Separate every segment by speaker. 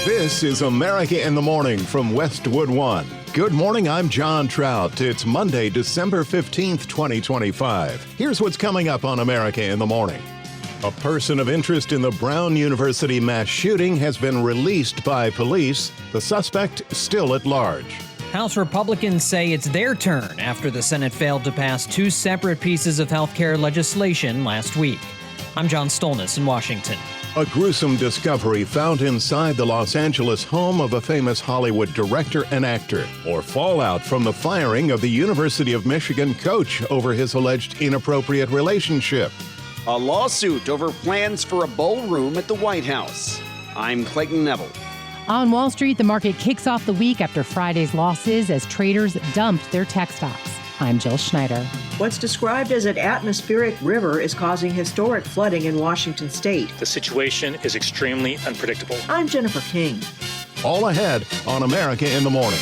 Speaker 1: This is America in the Morning from Westwood One. Good morning, I'm John Trout. It's Monday, December 15th, 2025. Here's what's coming up on America in the Morning. A person of interest in the Brown University mass shooting has been released by police. The suspect still at large.
Speaker 2: House Republicans say it's their turn after the Senate failed to pass two separate pieces of health care legislation last week. I'm John Stolnis in Washington.
Speaker 1: A gruesome discovery found inside the Los Angeles home of a famous Hollywood director and actor, or fallout from the firing of the University of Michigan coach over his alleged inappropriate relationship.
Speaker 3: A lawsuit over plans for a ballroom at the White House. I'm Clayton Neville.
Speaker 4: On Wall Street, the market kicks off the week after Friday's losses as traders dumped their tech stocks. I'm Jill Schneider.
Speaker 5: What's described as an atmospheric river is causing historic flooding in Washington state.
Speaker 6: The situation is extremely unpredictable.
Speaker 5: I'm Jennifer King.
Speaker 1: All ahead on America in the Morning.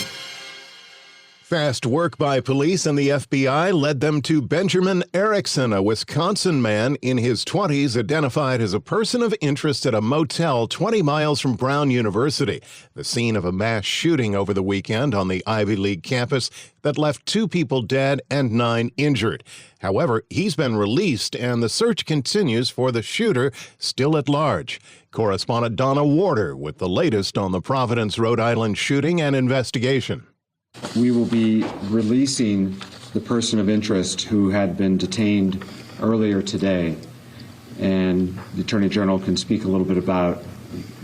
Speaker 1: Fast work by police and the FBI led them to Benjamin Erickson, a Wisconsin man in his 20s identified as a person of interest at a motel 20 miles from Brown University, the scene of a mass shooting over the weekend on the Ivy League campus that left 2 people dead and 9 injured. However, he's been released and the search continues for the shooter still at large. Correspondent Donna Warder with the latest on the Providence, Rhode Island shooting and investigation.
Speaker 7: We will be releasing the person of interest who had been detained earlier today, and the Attorney General can speak a little bit about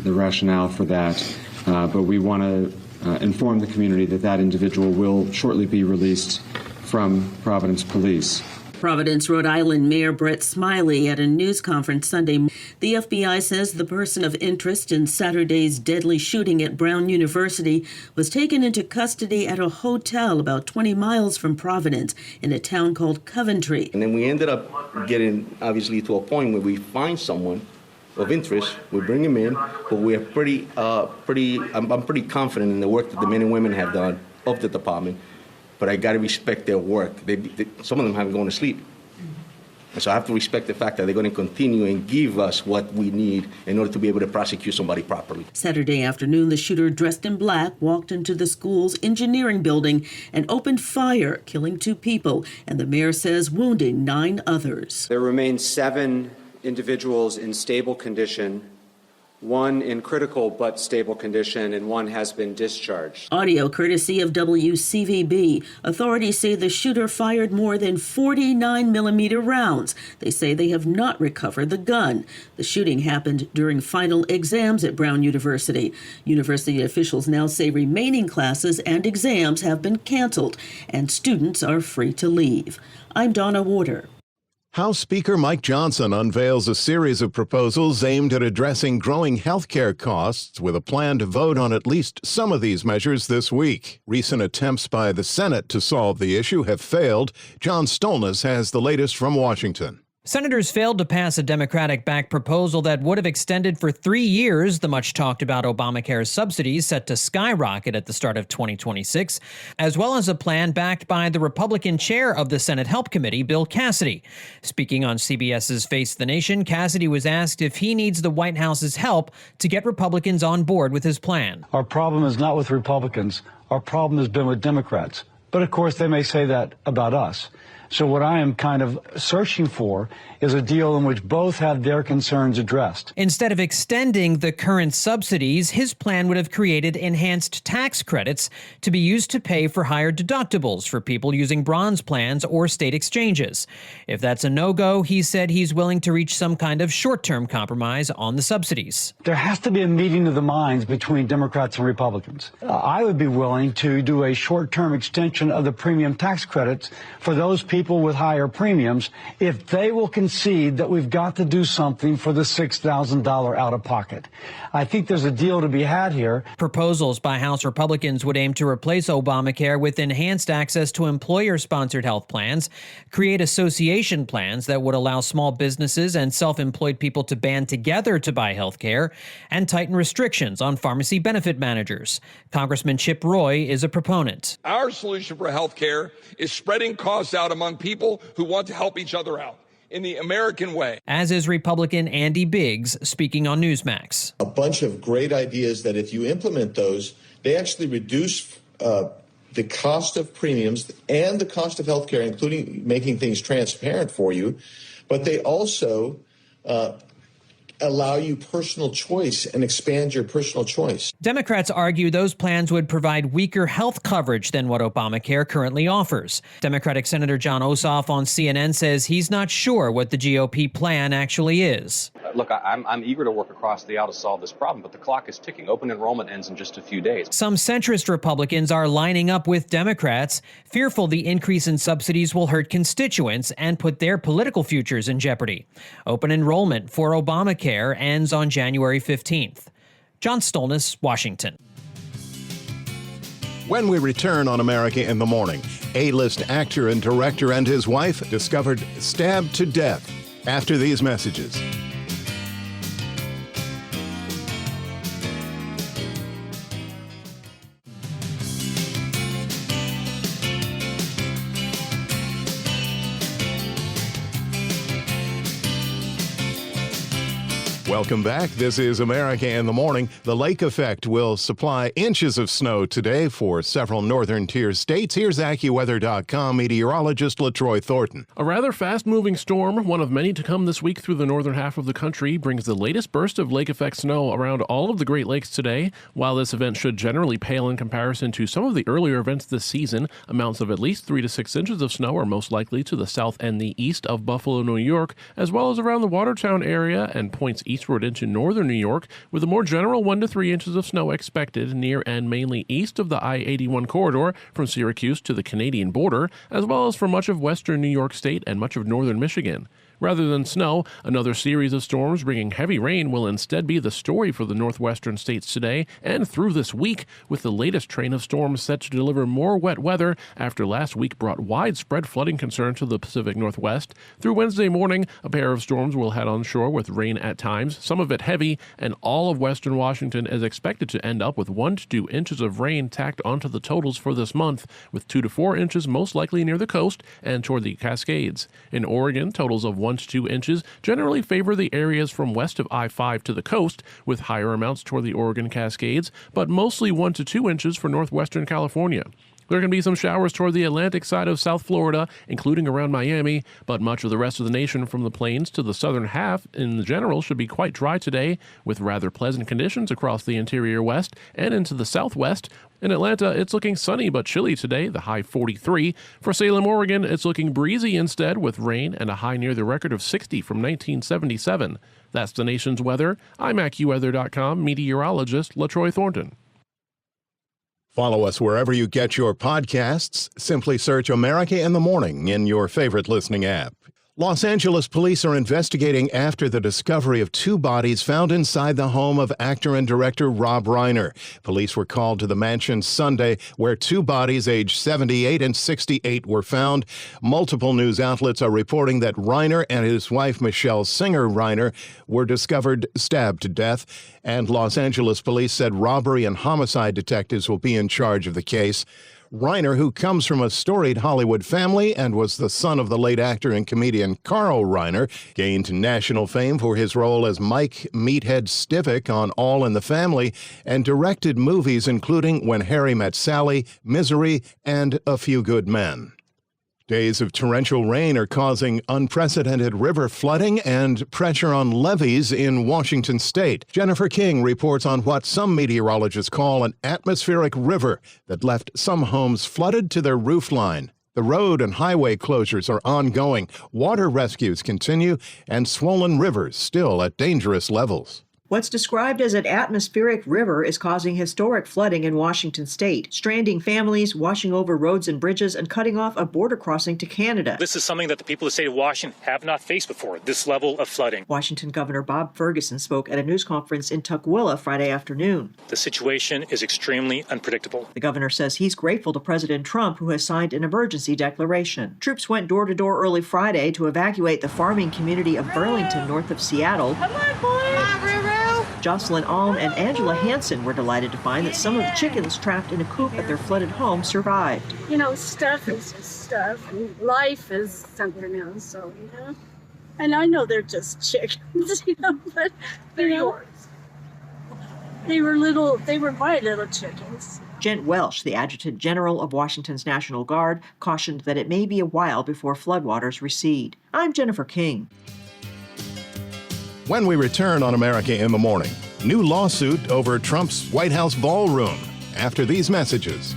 Speaker 7: the rationale for that, but we want to inform the community that that individual will shortly be released from Providence Police.
Speaker 8: Providence, Rhode Island Mayor Brett Smiley at a news conference Sunday. The FBI says the person of interest in Saturday's deadly shooting at Brown University was taken into custody at a hotel about 20 miles from Providence in a town called Coventry.
Speaker 9: And then we ended up getting, obviously, to a point where we find someone of interest, we bring him in, but we're I'm pretty confident in the work that the men and women have done of the department. But I got to respect their work. Some of them haven't gone to sleep. And so I have to respect the fact that they're going to continue and give us what we need in order to be able to prosecute somebody properly.
Speaker 8: Saturday afternoon, the shooter dressed in black walked into the school's engineering building and opened fire, killing 2 people, and the mayor says wounding 9 others.
Speaker 10: There remain 7 individuals in stable condition, 1 in critical but stable condition, and 1 has been discharged.
Speaker 8: Audio courtesy of WCVB. Authorities say the shooter fired more than 49mm rounds. They say they have not recovered the gun. The shooting happened during final exams at Brown University. University officials now say remaining classes and exams have been canceled, and students are free to leave. I'm Donna Warder.
Speaker 1: House Speaker Mike Johnson unveils a series of proposals aimed at addressing growing health care costs with a plan to vote on at least some of these measures this week. Recent attempts by the Senate to solve the issue have failed. John Stolnis has the latest from Washington.
Speaker 2: Senators failed to pass a Democratic-backed proposal that would have extended for 3 years the much-talked-about Obamacare subsidies set to skyrocket at the start of 2026, as well as a plan backed by the Republican chair of the Senate Help Committee, Bill Cassidy. Speaking on CBS's Face the Nation, Cassidy was asked if he needs the White House's help to get Republicans on board with his plan.
Speaker 11: Our problem is not with Republicans. Our problem has been with Democrats. But, of course, they may say that about us. So what I am kind of searching for is a deal in which both have their concerns addressed.
Speaker 2: Instead of extending the current subsidies, his plan would have created enhanced tax credits to be used to pay for higher deductibles for people using bronze plans or state exchanges. If that's a no-go, he said he's willing to reach some kind of short-term compromise on the subsidies.
Speaker 11: There has to be a meeting of the minds between Democrats and Republicans. I would be willing to do a short-term extension of the premium tax credits for those people with higher premiums if they will concede that we've got to do something for the $6,000 out-of-pocket. I think there's a deal to be had here.
Speaker 2: Proposals by House Republicans would aim to replace Obamacare with enhanced access to employer-sponsored health plans, create association plans that would allow small businesses and self-employed people to band together to buy health care, and tighten restrictions on pharmacy benefit managers. Congressman Chip Roy is a proponent.
Speaker 12: Our solution for health care is spreading costs out among people who want to help each other out. in the American way.
Speaker 2: As is Republican Andy Biggs speaking on Newsmax.
Speaker 13: A bunch of great ideas that if you implement those, they actually reduce the cost of premiums and the cost of health care, including making things transparent for you. But they also allow you personal choice and expand your personal choice.
Speaker 2: Democrats argue those plans would provide weaker health coverage than what Obamacare currently offers. Democratic Senator John Ossoff on CNN says he's not sure what the GOP plan actually is.
Speaker 14: Look, I'm eager to work across the aisle to solve this problem, but the clock is ticking. Open enrollment ends in just a few days.
Speaker 2: Some centrist Republicans are lining up with Democrats, fearful the increase in subsidies will hurt constituents and put their political futures in jeopardy. Open enrollment for Obamacare ends on January 15th. John Stolnis, Washington.
Speaker 1: When we return on America in the Morning, A-list actor and director and his wife discovered stabbed to death after these messages. Welcome back. This is America in the Morning. The lake effect will supply inches of snow today for several northern tier states. Here's AccuWeather.com meteorologist LaTroy Thornton.
Speaker 15: A rather fast-moving storm, one of many to come this week through the northern half of the country, brings the latest burst of lake effect snow around all of the Great Lakes today. While this event should generally pale in comparison to some of the earlier events this season, amounts of at least 3 to 6 inches of snow are most likely to the south and the east of Buffalo, New York, as well as around the Watertown area and points eastward into northern New York, with a more general 1 to 3 inches of snow expected near and mainly east of the I-81 corridor from Syracuse to the Canadian border, as well as for much of western New York State and much of northern Michigan. Rather than snow, another series of storms bringing heavy rain will instead be the story for the northwestern states today and through this week, with the latest train of storms set to deliver more wet weather after last week brought widespread flooding concern to the Pacific Northwest. Through Wednesday morning, a pair of storms will head onshore with rain at times, some of it heavy, and all of western Washington is expected to end up with 1 to 2 inches of rain tacked onto the totals for this month, with 2 to 4 inches most likely near the coast and toward the Cascades. In Oregon, totals of 1 to 2 inches generally favor the areas from west of I-5 to the coast, with higher amounts toward the Oregon Cascades, but mostly 1 to 2 inches for northwestern California. There can be some showers toward the Atlantic side of South Florida, including around Miami, but much of the rest of the nation from the plains to the southern half in general should be quite dry today, with rather pleasant conditions across the interior west and into the southwest. In Atlanta, it's looking sunny but chilly today, the high 43. For Salem, Oregon, it's looking breezy instead, with rain and a high near the record of 60 from 1977. That's the nation's weather. I'm AccuWeather.com meteorologist LaTroy Thornton.
Speaker 1: Follow us wherever you get your podcasts. Simply search America in the Morning in your favorite listening app. Los Angeles police are investigating after the discovery of 2 bodies found inside the home of actor and director Rob Reiner. Police were called to the mansion Sunday, where 2 bodies aged 78 and 68 were found. Multiple news outlets are reporting that Reiner and his wife Michelle Singer Reiner were discovered stabbed to death, and Los Angeles police said robbery and homicide detectives will be in charge of the case. Reiner, who comes from a storied Hollywood family and was the son of the late actor and comedian Carl Reiner, gained national fame for his role as Mike Meathead Stivic on All in the Family and directed movies including When Harry Met Sally, Misery, and A Few Good Men. Days of torrential rain are causing unprecedented river flooding and pressure on levees in Washington state. Jennifer King reports on what some meteorologists call an atmospheric river that left some homes flooded to their roofline. The road and highway closures are ongoing, water rescues continue, and swollen rivers still at dangerous levels.
Speaker 5: What's described as an atmospheric river is causing historic flooding in Washington state, stranding families, washing over roads and bridges, and cutting off a border crossing to Canada.
Speaker 6: This is something that the people of the state of Washington have not faced before, this level of flooding.
Speaker 5: Washington Governor Bob Ferguson spoke at a news conference in Tukwila Friday afternoon.
Speaker 6: The situation is extremely unpredictable.
Speaker 5: The governor says he's grateful to President Trump, who has signed an emergency declaration. Troops went door to door early Friday to evacuate the farming community of Burlington, north of Seattle. Come on, boys! Jocelyn Alm and Angela Hansen were delighted to find that some of the chickens trapped in a coop at their flooded home survived.
Speaker 16: You know, stuff is just stuff, and life is something else, so, you know.
Speaker 12: And I know they're just chickens, but they're yours. They were my little chickens.
Speaker 5: Gent Welsh, the Adjutant General of Washington's National Guard, cautioned that it may be a while before floodwaters recede. I'm Jennifer King.
Speaker 1: When we return on America in the Morning, new lawsuit over Trump's White House ballroom. After these messages.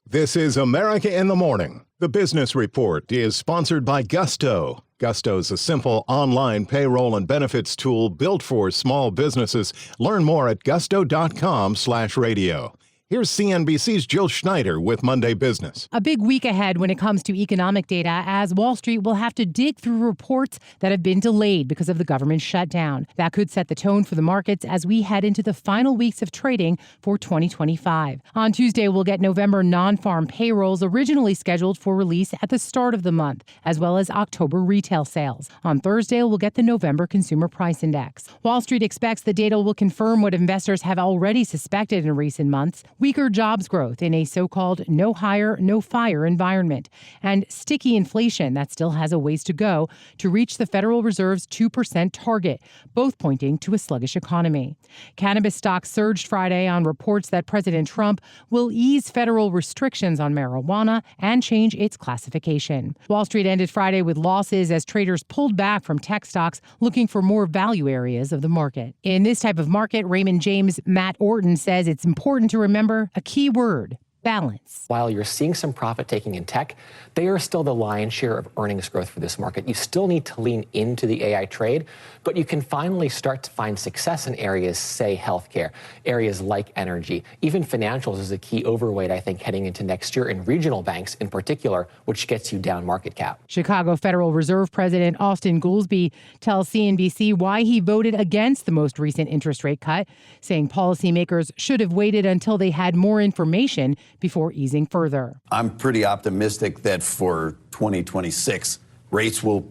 Speaker 1: This is America in the Morning. The Business Report is sponsored by Gusto. Gusto's a simple online payroll and benefits tool built for small businesses. Learn more at gusto.com/radio. Here's CNBC's Jill Schneider with Monday Business.
Speaker 4: A big week ahead when it comes to economic data, as Wall Street will have to dig through reports that have been delayed because of the government shutdown. That could set the tone for the markets as we head into the final weeks of trading for 2025. On Tuesday, we'll get November non-farm payrolls originally scheduled for release at the start of the month, as well as October retail sales. On Thursday, we'll get the November Consumer Price Index. Wall Street expects the data will confirm what investors have already suspected in recent months: weaker jobs growth in a so-called no hire, no fire environment, and sticky inflation that still has a ways to go to reach the Federal Reserve's 2% target, both pointing to a sluggish economy. Cannabis stocks surged Friday on reports that President Trump will ease federal restrictions on marijuana and change its classification. Wall Street ended Friday with losses as traders pulled back from tech stocks looking for more value areas of the market. In this type of market, Raymond James' Matt Orton says it's important to remember a key word: balance.
Speaker 16: While you're seeing some profit taking in tech, they are still the lion's share of earnings growth for this market. You still need to lean into the AI trade, but you can finally start to find success in areas, say healthcare, areas like energy. Even financials is a key overweight, I think, heading into next year, in regional banks in particular, which gets you down market cap.
Speaker 4: Chicago Federal Reserve President Austin Goolsbee tells CNBC why he voted against the most recent interest rate cut, saying policymakers should have waited until they had more information before easing further.
Speaker 17: I'm pretty optimistic that for 2026, rates will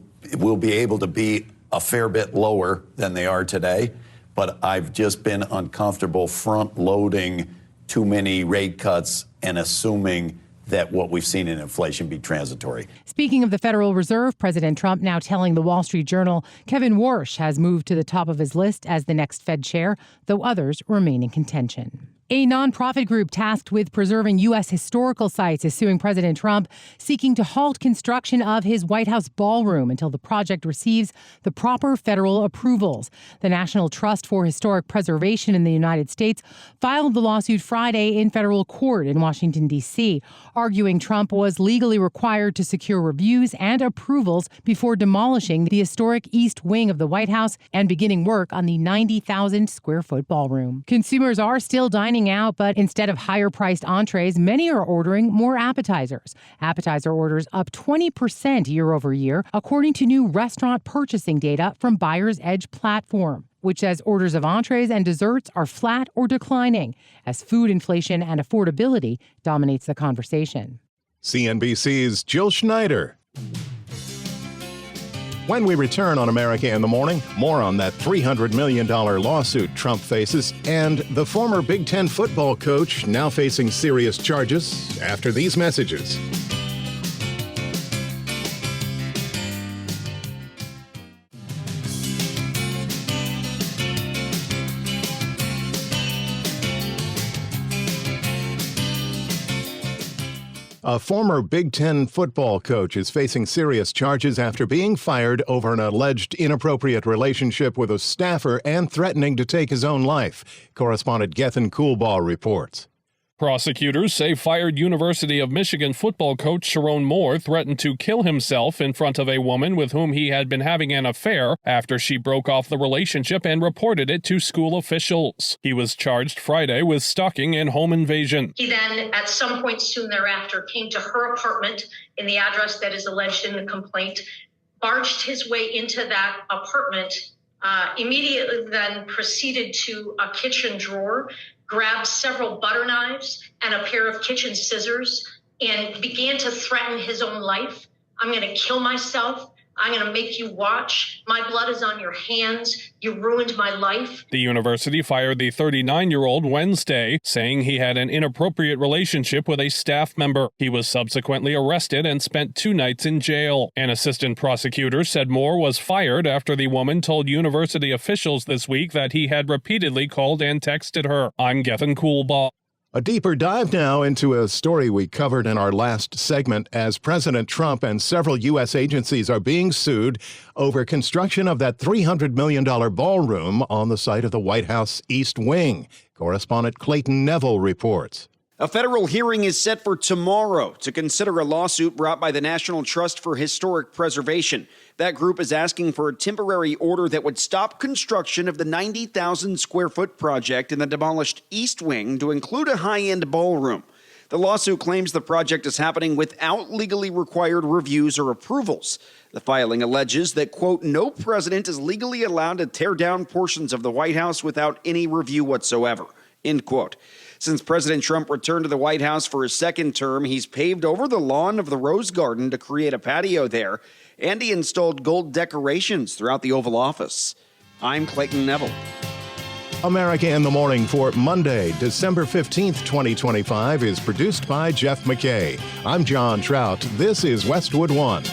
Speaker 17: be able to be a fair bit lower than they are today, but I've just been uncomfortable front-loading too many rate cuts and assuming that what we've seen in inflation be transitory.
Speaker 4: Speaking of the Federal Reserve, President Trump now telling the Wall Street Journal Kevin Warsh has moved to the top of his list as the next Fed chair, though others remain in contention. A nonprofit group tasked with preserving U.S. historical sites is suing President Trump, seeking to halt construction of his White House ballroom until the project receives the proper federal approvals. The National Trust for Historic Preservation in the United States filed the lawsuit Friday in federal court in Washington, D.C., arguing Trump was legally required to secure reviews and approvals before demolishing the historic East Wing of the White House and beginning work on the 90,000-square-foot ballroom. Consumers are still dining out, but instead of higher-priced entrees, many are ordering more appetizers. Appetizer orders up 20% year over year, according to new restaurant purchasing data from Buyer's Edge platform, which says orders of entrees and desserts are flat or declining as food inflation and affordability dominates the conversation.
Speaker 1: CNBC's Jill Schneider. When we return on America in the Morning, more on that $300 million lawsuit Trump faces and the former Big Ten football coach now facing serious charges after these messages. A former Big Ten football coach is facing serious charges after being fired over an alleged inappropriate relationship with a staffer and threatening to take his own life. Correspondent Gethin Coolbaugh reports.
Speaker 18: Prosecutors say fired University of Michigan football coach Sharon Moore threatened to kill himself in front of a woman with whom he had been having an affair after she broke off the relationship and reported it to school officials. He was charged Friday with stalking and home invasion.
Speaker 19: He then, at some point soon thereafter, came to her apartment in the address that is alleged in the complaint, barged his way into that apartment, immediately then proceeded to a kitchen drawer, grabbed several butter knives and a pair of kitchen scissors and began to threaten his own life. I'm going to kill myself. I'm going to make you watch. My blood is on your hands. You ruined my life.
Speaker 18: The university fired the 39-year-old Wednesday, saying he had an inappropriate relationship with a staff member. He was subsequently arrested and spent 2 nights in jail. An assistant prosecutor said Moore was fired after the woman told university officials this week that he had repeatedly called and texted her. I'm Gethin Coolbaugh.
Speaker 1: A deeper dive now into a story we covered in our last segment as President Trump and several U.S. agencies are being sued over construction of that $300 million ballroom on the site of the White House East Wing. Correspondent Clayton Neville reports.
Speaker 3: A federal hearing is set for tomorrow to consider a lawsuit brought by the National Trust for Historic Preservation. That group is asking for a temporary order that would stop construction of the 90,000 square foot project in the demolished East Wing to include a high-end ballroom. The lawsuit claims the project is happening without legally required reviews or approvals. The filing alleges that, quote, no president is legally allowed to tear down portions of the White House without any review whatsoever, end quote. Since President Trump returned to the White House for his second term, he's paved over the lawn of the Rose Garden to create a patio there, and he installed gold decorations throughout the Oval Office. I'm Clayton Neville.
Speaker 1: America in the Morning for Monday, December 15th, 2025 is produced by Jeff McKay. I'm John Trout. This is Westwood One.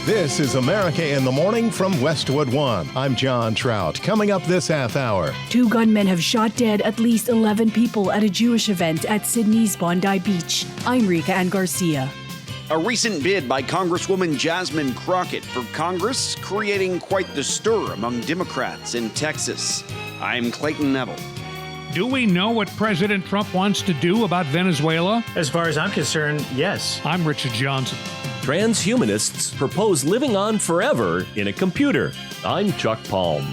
Speaker 1: This is America in the Morning from Westwood One. I'm John Trout. Coming up this half hour.
Speaker 20: 2 gunmen have shot dead at least 11 people at a Jewish event at Sydney's Bondi Beach. I'm Rika Ann Garcia.
Speaker 3: A recent bid by Congresswoman Jasmine Crockett for Congress, creating quite the stir among Democrats in Texas. I'm Clayton Neville.
Speaker 21: Do we know what President Trump wants to do about Venezuela?
Speaker 22: As far as I'm concerned, yes.
Speaker 21: I'm Richard Johnson.
Speaker 23: Transhumanists propose living on forever in a computer. I'm Chuck Palm.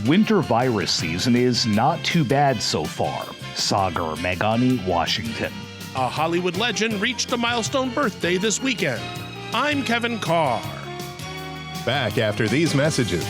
Speaker 24: Winter virus season is not too bad so far. Sagar Meghani, Washington.
Speaker 15: A Hollywood legend reached a milestone birthday this weekend. I'm Kevin Carr.
Speaker 1: Back after these messages.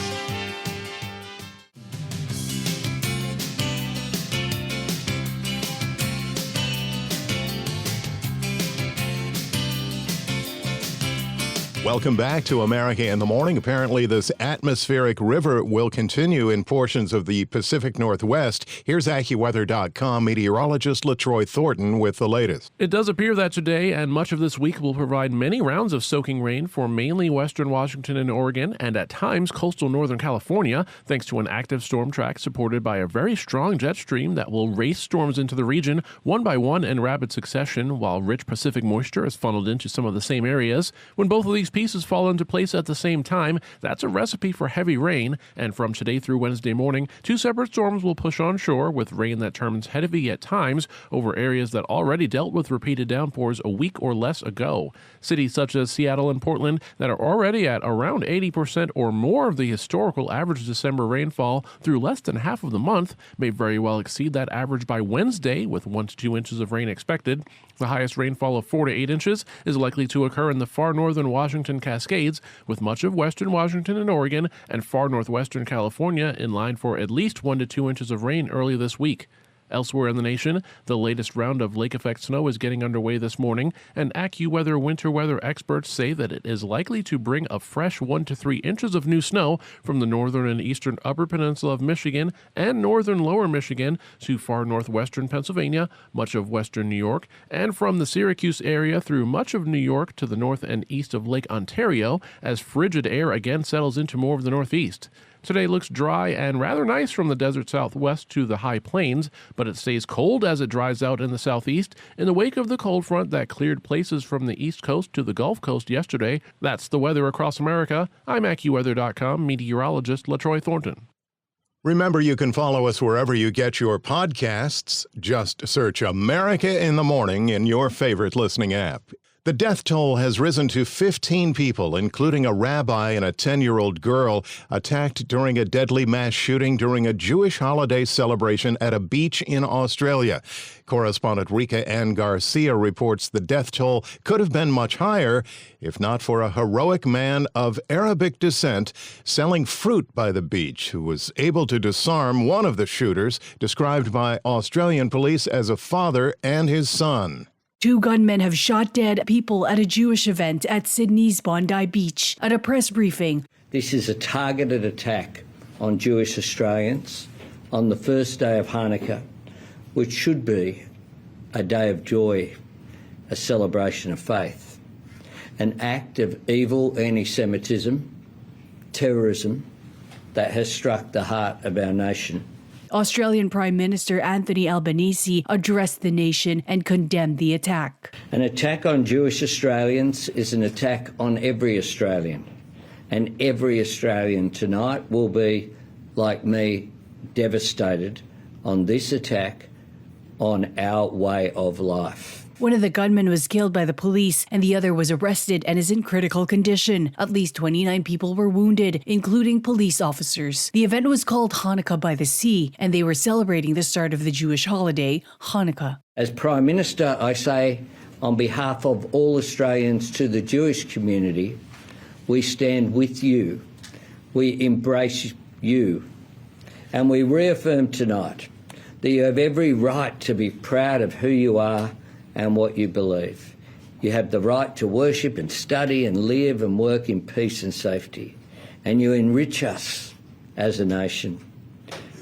Speaker 1: Welcome back to America in the Morning. Apparently, this atmospheric river will continue in portions of the Pacific Northwest. Here's AccuWeather.com meteorologist LaTroy Thornton with the latest.
Speaker 15: It does appear that today and much of this week will provide many rounds of soaking rain for mainly western Washington and Oregon, and at times coastal northern California, thanks to an active storm track supported by a very strong jet stream that will race storms into the region one by one in rapid succession, while rich Pacific moisture is funneled into some of the same areas. When both of these pieces fall into place at the same time, that's a recipe for heavy rain, and from today through Wednesday morning, 2 separate storms will push on shore with rain that turns heavy at times over areas that already dealt with repeated downpours a week or less ago. Cities such as Seattle and Portland that are already at around 80% or more of the historical average December rainfall through less than half of the month may very well exceed that average by Wednesday, with 1 to 2 inches of rain expected. The highest rainfall of 4 to 8 inches is likely to occur in the far northern Washington Cascades, with much of western Washington and Oregon and far northwestern California in line for at least 1 to 2 inches of rain early this week. Elsewhere in the nation, the latest round of lake effect snow is getting underway this morning, and AccuWeather winter weather experts say that it is likely to bring a fresh 1 to 3 inches of new snow from the northern and eastern upper peninsula of Michigan and northern lower Michigan to far northwestern Pennsylvania, much of western New York, and from the Syracuse area through much of New York to the north and east of Lake Ontario as frigid air again settles into more of the northeast. Today looks dry and rather nice from the desert southwest to the high plains, but it stays cold as it dries out in the southeast in the wake of the cold front that cleared places from the east coast to the Gulf Coast yesterday. That's the weather across America. I'm AccuWeather.com meteorologist LaTroy Thornton.
Speaker 1: Remember, you can follow us wherever you get your podcasts. Just search America in the Morning in your favorite listening app. The death toll has risen to 15 people, including a rabbi and a 10-year-old girl, attacked during a deadly mass shooting during a Jewish holiday celebration at a beach in Australia. Correspondent Rika Ann Garcia reports the death toll could have been much higher if not for a heroic man of Arabic descent selling fruit by the beach who was able to disarm one of the shooters, described by Australian police as a father and his son.
Speaker 20: 2 gunmen have shot dead people at a Jewish event at Sydney's Bondi Beach. At a press briefing,
Speaker 7: this is a targeted attack on Jewish Australians on the first day of Hanukkah, which should be a day of joy, a celebration of faith. An act of evil anti-Semitism, terrorism that has struck the heart of our nation.
Speaker 20: Australian Prime Minister Anthony Albanese addressed the nation and condemned the attack.
Speaker 7: An attack on Jewish Australians is an attack on every Australian. And every Australian tonight will be, like me, devastated on this attack on our way of life.
Speaker 20: One of the gunmen was killed by the police and the other was arrested and is in critical condition. At least 29 people were wounded, including police officers. The event was called Hanukkah by the Sea, and they were celebrating the start of the Jewish holiday, Hanukkah.
Speaker 7: As Prime Minister, I say on behalf of all Australians to the Jewish community, we stand with you, we embrace you, and we reaffirm tonight that you have every right to be proud of who you are and what you believe. You have the right to worship and study and live and work in peace and safety. And you enrich us as a nation.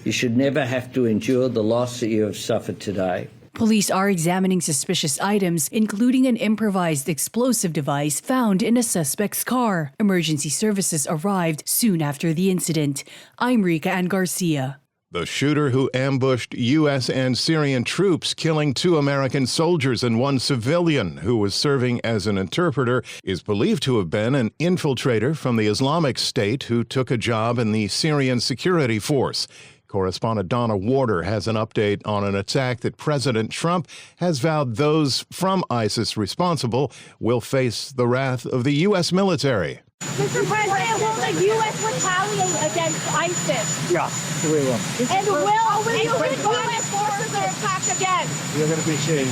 Speaker 7: You should never have to endure the loss that you have suffered today.
Speaker 20: Police are examining suspicious items, including an improvised explosive device found in a suspect's car. Emergency services arrived soon after the incident. I'm Rika Ann Garcia.
Speaker 1: The shooter who ambushed U.S. and Syrian troops, killing 2 American soldiers and 1 civilian who was serving as an interpreter, is believed to have been an infiltrator from the Islamic State who took a job in the Syrian security force. Correspondent Donna Warder has an update on an attack that President Trump has vowed those from ISIS responsible will face the wrath of the U.S. military.
Speaker 12: Mr. President, will the U.S. retaliate against ISIS?
Speaker 11: Yeah, we will.
Speaker 12: And will U.S. forces attack again?
Speaker 11: You're going to be seeing.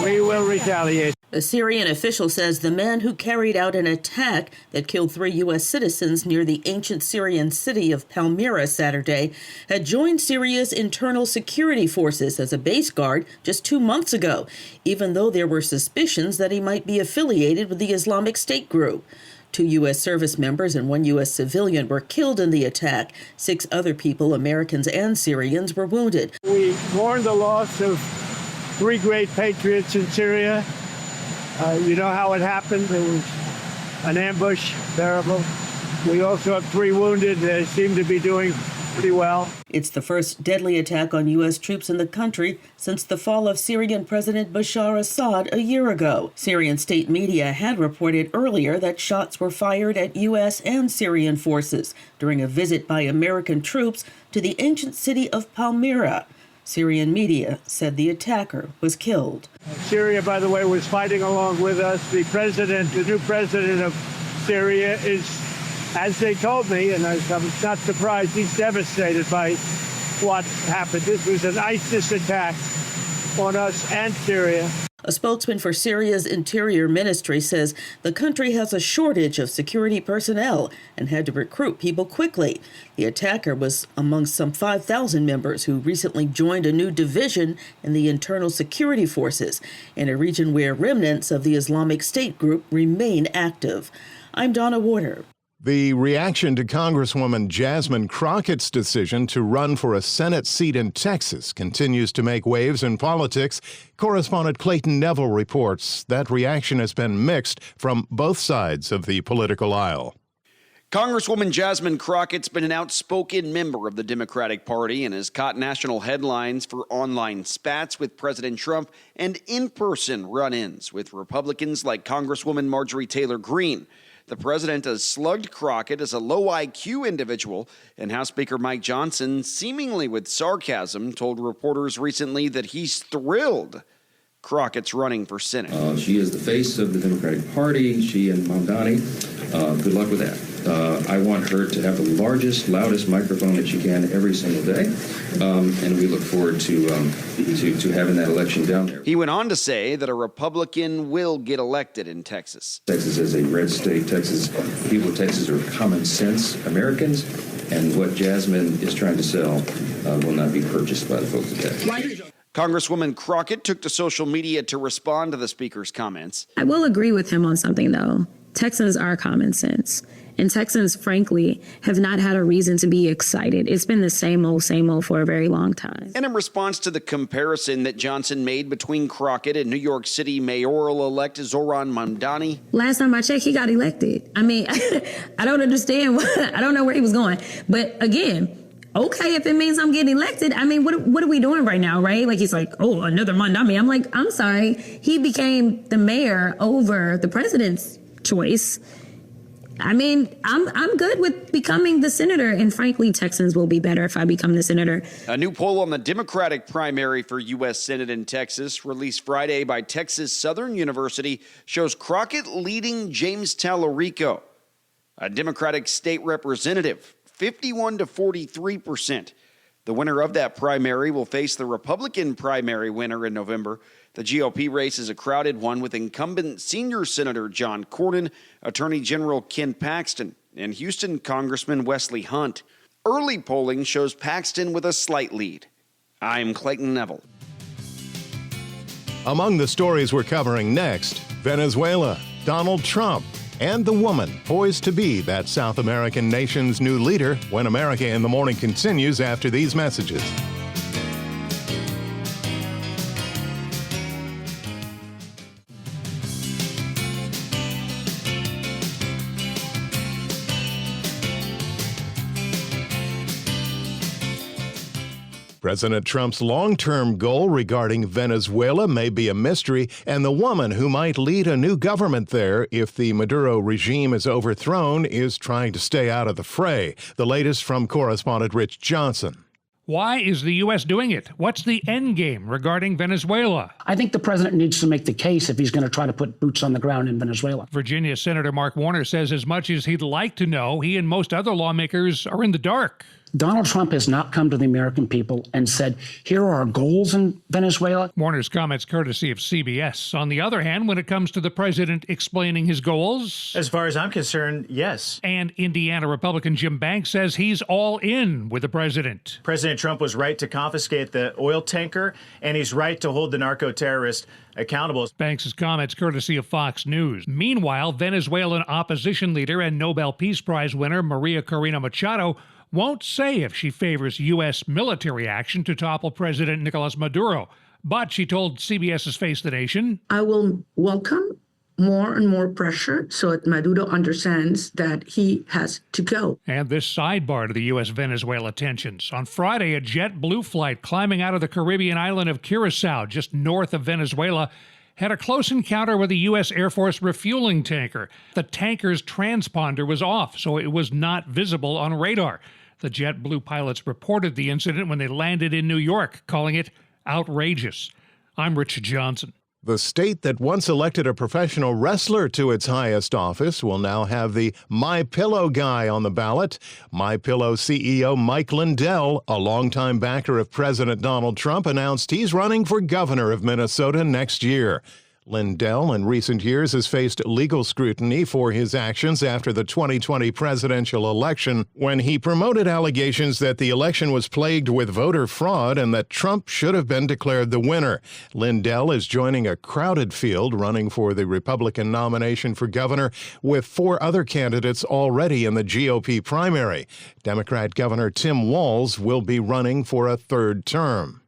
Speaker 11: We will retaliate.
Speaker 8: A Syrian official says the man who carried out an attack that killed 3 U.S. citizens near the ancient Syrian city of Palmyra Saturday had joined Syria's internal security forces as a base guard just 2 months ago, even though there were suspicions that he might be affiliated with the Islamic State group. 2 U.S. service members and 1 U.S. civilian were killed in the attack. 6 other people, Americans and Syrians, were wounded.
Speaker 11: We mourn the loss of 3 great patriots in Syria. You know how it happened. It was an ambush, terrible. We also have 3 wounded. They seem to be doing pretty well.
Speaker 8: It's the first deadly attack on U.S. troops in the country since the fall of Syrian President Bashar Assad a year ago. Syrian state media had reported earlier that shots were fired at U.S. and Syrian forces during a visit by American troops to the ancient city of Palmyra. Syrian media said the attacker was killed.
Speaker 11: Syria, by the way, was fighting along with us. The new president of Syria is, as they told me, and I'm not surprised, he's devastated by what happened. This was an ISIS attack on us and Syria.
Speaker 8: A spokesman for Syria's interior ministry says the country has a shortage of security personnel and had to recruit people quickly. The attacker was among some 5,000 members who recently joined a new division in the internal security forces in a region where remnants of the Islamic State group remain active. I'm Donna Warder.
Speaker 1: The reaction to Congresswoman Jasmine Crockett's decision to run for a Senate seat in Texas continues to make waves in politics. Correspondent Clayton Neville reports that reaction has been mixed from both sides of the political aisle.
Speaker 3: Congresswoman Jasmine Crockett's been an outspoken member of the Democratic Party and has caught national headlines for online spats with President Trump and in-person run-ins with Republicans like Congresswoman Marjorie Taylor Greene. The president has slugged Crockett as a low IQ individual, and House Speaker Mike Johnson, seemingly with sarcasm, told reporters recently that he's thrilled Crockett's running for Senate.
Speaker 9: She is the face of the Democratic Party. She and Mamdani. Good luck with that. I want her to have the largest, loudest microphone that she can every single day, and we look forward to having that election down there.
Speaker 3: He went on to say that a Republican will get elected in Texas.
Speaker 9: Texas is a red state. People of Texas are common sense Americans, and what Jasmine is trying to sell will not be purchased by the folks of Texas.
Speaker 3: Congresswoman Crockett took to social media to respond to the speaker's comments.
Speaker 2: I will agree with him on something, though. Texans are common sense. And Texans, frankly, have not had a reason to be excited. It's been the same old for a very long time.
Speaker 3: And in response to the comparison that Johnson made between Crockett and New York City mayoral-elect Zohran Mamdani.
Speaker 2: Last time I checked, he got elected. I mean, I don't understand. I don't know where he was going. But again, okay, if it means I'm getting elected, I mean, what are we doing right now, right? Like, he's like, oh, another Mamdani. I'm like, I'm sorry. He became the mayor over the president's choice. I mean, I'm good with becoming the senator, and frankly, Texans will be better if I become the senator.
Speaker 3: A new poll on the Democratic primary for U.S. Senate in Texas, released Friday by Texas Southern University, shows Crockett leading James Tallarico, a Democratic state representative, 51 to 43%. The winner of that primary will face the Republican primary winner in November. The GOP race is a crowded one with incumbent senior Senator John Cornyn, Attorney General Ken Paxton, and Houston Congressman Wesley Hunt. Early polling shows Paxton with a slight lead. I'm Clayton Neville.
Speaker 1: Among the stories we're covering next, Venezuela, Donald Trump, and the woman poised to be that South American nation's new leader when America in the Morning continues after these messages. President Trump's long-term goal regarding Venezuela may be a mystery, and the woman who might lead a new government there if the Maduro regime is overthrown is trying to stay out of the fray. The latest from correspondent Rich Johnson.
Speaker 21: Why is the U.S. doing it? What's the end game regarding Venezuela?
Speaker 10: I think the president needs to make the case if he's going to try to put boots on the ground in Venezuela.
Speaker 21: Virginia Senator Mark Warner says as much as he'd like to know, he and most other lawmakers are in the dark.
Speaker 10: Donald Trump has not come to the American people and said, here are our goals in Venezuela.
Speaker 21: Warner's comments courtesy of CBS. On the other hand, when it comes to the president explaining his goals...
Speaker 22: As far as I'm concerned, yes.
Speaker 21: And Indiana Republican Jim Banks says he's all in with the president.
Speaker 22: President Trump was right to confiscate the oil tanker, and he's right to hold the narco-terrorist accountable.
Speaker 21: Banks' comments courtesy of Fox News. Meanwhile, Venezuelan opposition leader and Nobel Peace Prize winner Maria Corina Machado won't say if she favors U.S. military action to topple President Nicolas Maduro. But she told CBS's Face the Nation,
Speaker 13: I will welcome more and more pressure so that Maduro understands that he has to go.
Speaker 21: And this sidebar to the U.S.-Venezuela tensions. On Friday, a JetBlue flight climbing out of the Caribbean island of Curacao, just north of Venezuela, had a close encounter with a U.S. Air Force refueling tanker. The tanker's transponder was off, so it was not visible on radar. The JetBlue pilots reported the incident when they landed in New York, calling it outrageous. I'm Rich Johnson.
Speaker 1: The state that once elected a professional wrestler to its highest office will now have the MyPillow guy on the ballot. MyPillow CEO Mike Lindell, a longtime backer of President Donald Trump, announced he's running for governor of Minnesota next year. Lindell, in recent years, has faced legal scrutiny for his actions after the 2020 presidential election, when he promoted allegations that the election was plagued with voter fraud and that Trump should have been declared the winner. Lindell is joining a crowded field running for the Republican nomination for governor, with 4 other candidates already in the GOP primary. Democrat Governor Tim Walz will be running for a 3rd term.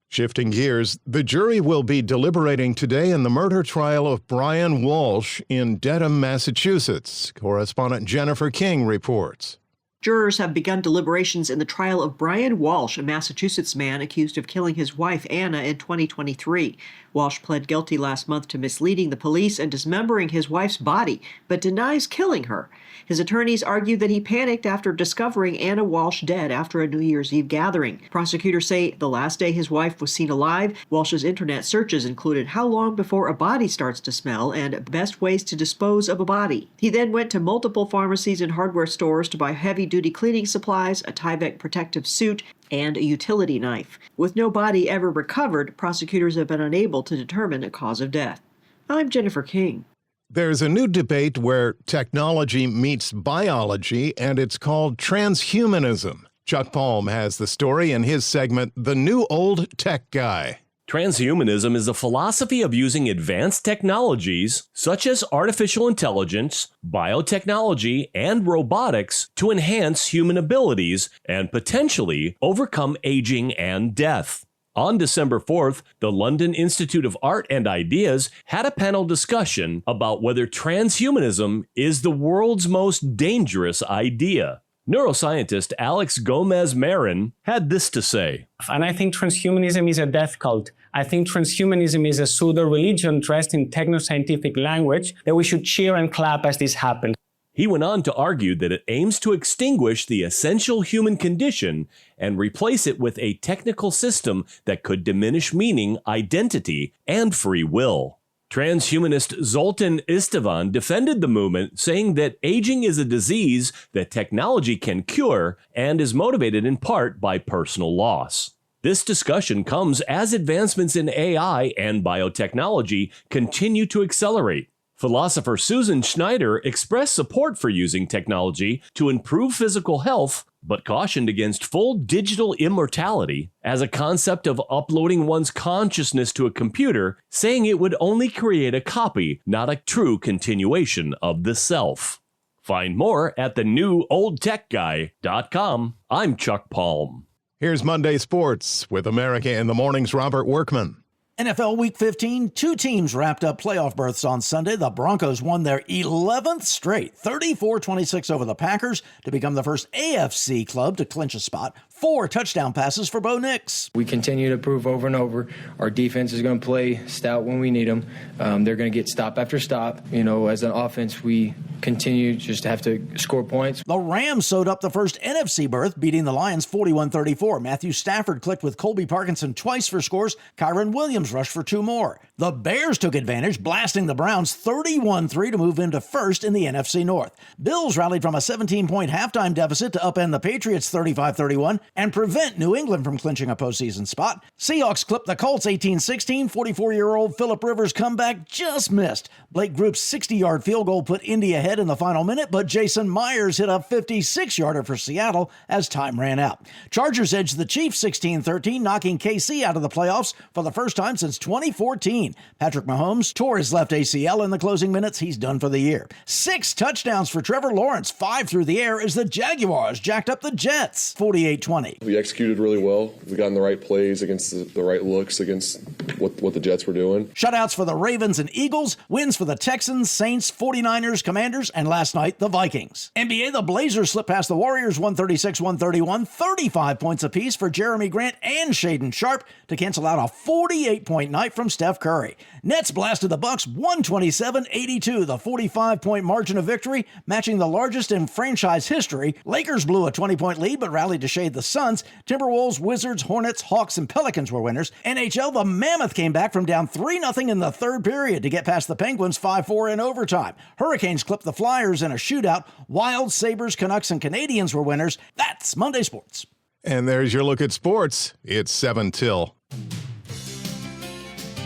Speaker 1: Shifting gears, the jury will be deliberating today in the murder trial of Brian Walsh in Dedham, Massachusetts. Correspondent Jennifer King reports.
Speaker 5: Jurors have begun deliberations in the trial of Brian Walsh, a Massachusetts man accused of killing his wife Anna in 2023. Walsh pled guilty last month to misleading the police and dismembering his wife's body, but denies killing her. His attorneys argued that he panicked after discovering Anna Walsh dead after a New Year's Eve gathering. Prosecutors say the last day his wife was seen alive, Walsh's internet searches included how long before a body starts to smell and best ways to dispose of a body. He then went to multiple pharmacies and hardware stores to buy heavy-duty cleaning supplies, a Tyvek protective suit, and a utility knife. With no body ever recovered, prosecutors have been unable to determine a cause of death. I'm Jennifer King.
Speaker 1: There's a new debate where technology meets biology, and it's called transhumanism. Chuck Palm has the story in his segment, The New Old Tech Guy.
Speaker 23: Transhumanism is a philosophy of using advanced technologies, such as artificial intelligence, biotechnology, and robotics, to enhance human abilities and potentially overcome aging and death. On December 4th, the London Institute of Art and Ideas had a panel discussion about whether transhumanism is the world's most dangerous idea. Neuroscientist Alex Gomez-Marin had this to say.
Speaker 6: And I think transhumanism is a death cult. I think transhumanism is a pseudo-religion dressed in techno-scientific language that we should cheer and clap as this happens.
Speaker 23: He went on to argue that it aims to extinguish the essential human condition and replace it with a technical system that could diminish meaning, identity, and free will. Transhumanist Zoltan Istvan defended the movement, saying that aging is a disease that technology can cure and is motivated in part by personal loss. This discussion comes as advancements in AI and biotechnology continue to accelerate. Philosopher Susan Schneider expressed support for using technology to improve physical health, but cautioned against full digital immortality as a concept of uploading one's consciousness to a computer, saying it would only create a copy, not a true continuation of the self. Find more at thenewoldtechguy.com. I'm Chuck Palm.
Speaker 1: Here's Monday Sports with America in the Morning's Robert Workman.
Speaker 14: NFL Week 15, two teams wrapped up playoff berths on Sunday. The Broncos won their 11th straight, 34-26 over the Packers to become the first AFC club to clinch a spot. 4 touchdown passes for Bo Nix.
Speaker 16: We continue to prove over and over our defense is going to play stout when we need them. They're going to get stop after stop. You know, as an offense, we continue just to have to score points.
Speaker 14: The Rams sewed up the first NFC berth, beating the Lions 41-34. Matthew Stafford clicked with Colby Parkinson twice for scores. Kyron Williams rushed for 2 more. The Bears took advantage, blasting the Browns 31-3 to move into first in the NFC North. Bills rallied from a 17-point halftime deficit to upend the Patriots 35-31 and prevent New England from clinching a postseason spot. Seahawks clipped the Colts 18-16. 44-year-old Phillip Rivers' comeback just missed. Blake Group's 60-yard field goal put Indy ahead in the final minute, but Jason Myers hit a 56-yarder for Seattle as time ran out. Chargers edged the Chiefs 16-13, knocking KC out of the playoffs for the first time since 2014. Patrick Mahomes tore his left ACL in the closing minutes. He's done for the year. 6 touchdowns for Trevor Lawrence, 5 through the air as the Jaguars jacked up the Jets 48-20.
Speaker 17: We executed really well. We got in the right plays against the right looks against what the Jets were doing.
Speaker 14: Shutouts for the Ravens and Eagles, wins for the Texans, Saints, 49ers, Commanders, and last night, the Vikings. NBA, the Blazers slipped past the Warriors 136-131, 35 points apiece for Jeremy Grant and Shaedon Sharpe to cancel out a 48-point night from Steph Curry. Nets blasted the Bucks 127-82, the 45-point margin of victory, matching the largest in franchise history. Lakers blew a 20-point lead but rallied to shade the Suns. Timberwolves, Wizards, Hornets, Hawks, and Pelicans were winners. NHL, the Mammoth came back from down 3-0 in the third period to get past the Penguins 5-4 in overtime. Hurricanes clipped the Flyers in a shootout. Wild, Sabres, Canucks, and Canadians were winners. That's Monday Sports.
Speaker 1: And there's your look at sports. It's 7 till.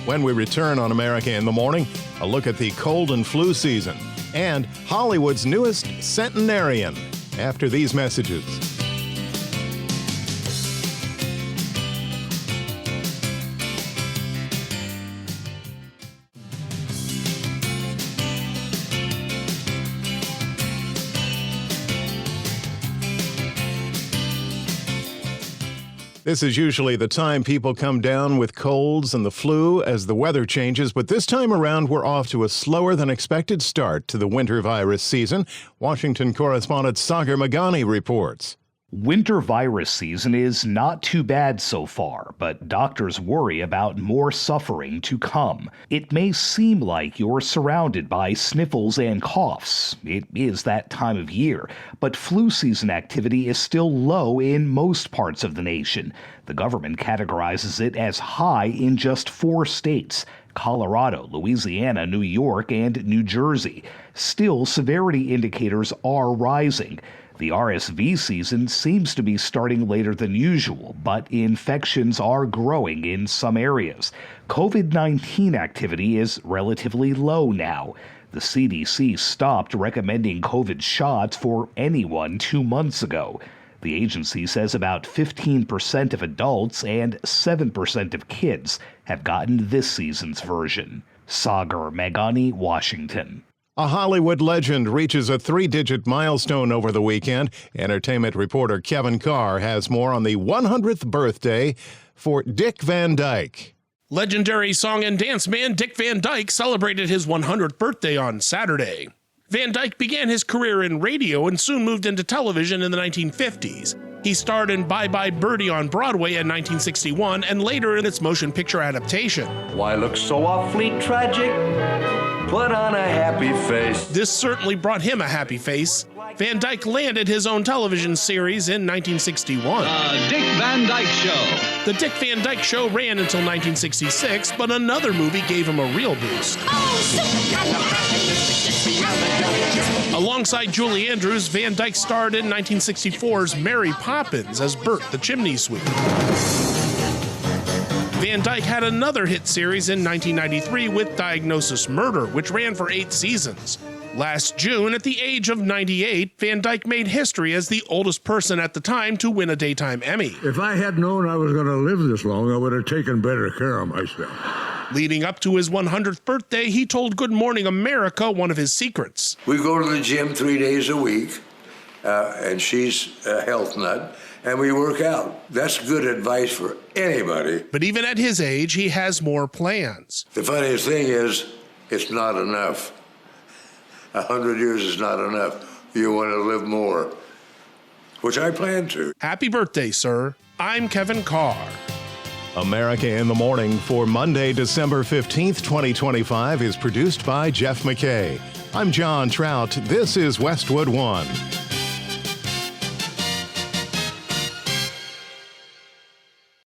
Speaker 1: When we return on America in the Morning, a look at the cold and flu season and Hollywood's newest centenarian after these messages. This is usually the time people come down with colds and the flu as the weather changes, but this time around we're off to a slower than expected start to the winter virus season. Washington correspondent Sagar Magani reports.
Speaker 24: Winter virus season is not too bad so far, but doctors worry about more suffering to come. It may seem like you're surrounded by sniffles and coughs. It is that time of year, but flu season activity is still low in most parts of the nation. The government categorizes it as high in just 4 states: Colorado, Louisiana, New York, and New Jersey. Still, severity indicators are rising. The RSV season seems to be starting later than usual, but infections are growing in some areas. COVID-19 activity is relatively low now. The CDC stopped recommending COVID shots for anyone 2 months ago. The agency says about 15% of adults and 7% of kids have gotten this season's version. Sagar Meghani, Washington.
Speaker 1: A Hollywood legend reaches a 3-digit milestone over the weekend. Entertainment reporter Kevin Carr has more on the 100th birthday for Dick Van Dyke.
Speaker 4: Legendary song and dance man Dick Van Dyke celebrated his 100th birthday on Saturday. Van Dyke began his career in radio and soon moved into television in the 1950s. He starred in Bye Bye Birdie on Broadway in 1961 and later in its motion picture adaptation.
Speaker 15: Why look so awfully tragic? Put on a happy face.
Speaker 4: This certainly brought him a happy face. Van Dyke landed his own television series in 1961.
Speaker 18: The Dick Van Dyke Show.
Speaker 4: The Dick Van Dyke Show ran until 1966, but another movie gave him a real boost. Alongside Julie Andrews, Van Dyke starred in 1964's Mary Poppins as Bert the Chimney Sweep. Van Dyke had another hit series in 1993 with Diagnosis Murder, which ran for 8 seasons. Last June, at the age of 98, Van Dyke made history as the oldest person at the time to win a Daytime Emmy.
Speaker 19: If I had known I was going to live this long, I would have taken better care of myself.
Speaker 4: Leading up to his 100th birthday, he told Good Morning America one of his secrets.
Speaker 25: We go to the gym 3 days a week, and she's a health nut, and we work out. That's good advice for anybody.
Speaker 4: But even at his age, he has more plans.
Speaker 25: The funniest thing is, it's not enough. 100 years is not enough. You want to live more, which I plan to.
Speaker 4: Happy birthday, sir. I'm Kevin Carr.
Speaker 1: America in the Morning for Monday, December 15th, 2025 is produced by Jeff McKay. I'm John Trout. This is Westwood One.